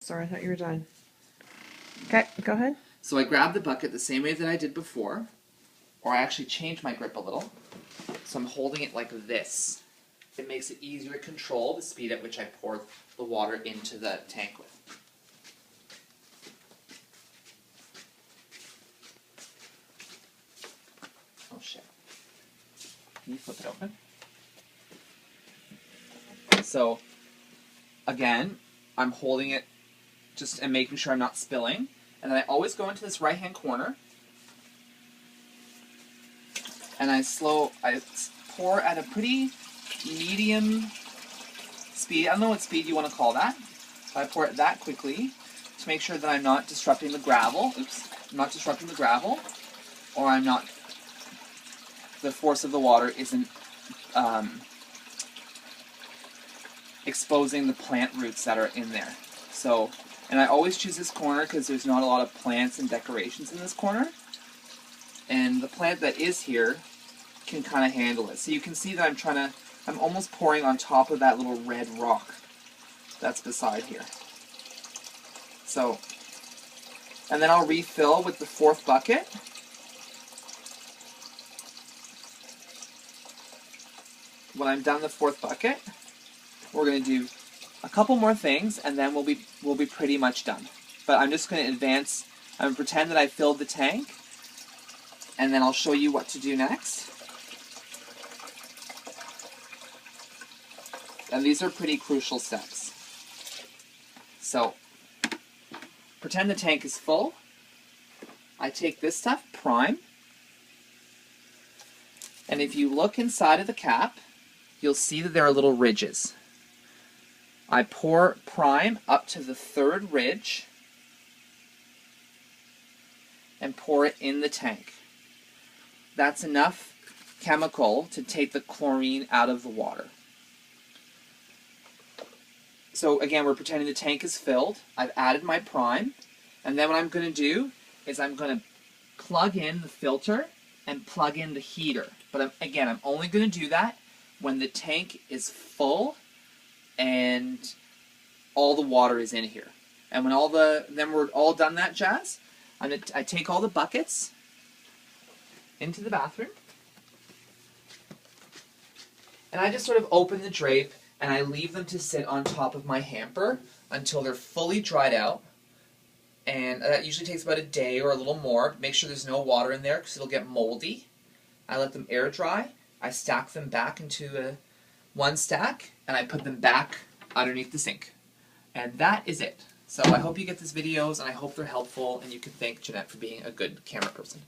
Sorry, I thought you were done. Okay, go ahead. So I grab the bucket the same way that I did before, or I actually change my grip a little. So I'm holding it like this. It makes it easier to control the speed at which I pour the water into the tank with. Oh shit. Can you flip it open? So, again, I'm holding it just and making sure I'm not spilling. And then I always go into this right-hand corner. And I pour at a pretty medium speed. I don't know what speed you want to call that. So I pour it that quickly to make sure that I'm not disrupting the gravel. Oops. I'm not disrupting the gravel. Or I'm not... The force of the water isn't exposing the plant roots that are in there. So, and I always choose this corner because there's not a lot of plants and decorations in this corner. And the plant that is here can kind of handle it. So you can see that I'm almost pouring on top of that little red rock that's beside here. So, and then I'll refill with the fourth bucket. When I'm done the fourth bucket, we're going to do a couple more things, and then we'll be pretty much done. But I'm just going to advance. I'm going to pretend that I filled the tank, and then I'll show you what to do next. And these are pretty crucial steps. So, pretend the tank is full. I take this stuff, Prime, and if you look inside of the cap, you'll see that there are little ridges. I pour Prime up to the third ridge and pour it in the tank. That's enough chemical to take the chlorine out of the water. So again, we're pretending the tank is filled. I've added my Prime, and then what I'm going to do is I'm going to plug in the filter and plug in the heater. But again, I'm only going to do that when the tank is full and all the water is in here. And when then we're all done that jazz, I take all the buckets into the bathroom, and I just sort of open the drape and I leave them to sit on top of my hamper until they're fully dried out. And that usually takes about a day or a little more. Make sure there's no water in there because it'll get moldy. I let them air dry. I stack them back into one stack, and I put them back underneath the sink. And that is it. So I hope you get these videos, and I hope they're helpful, and you can thank Jeanette for being a good camera person.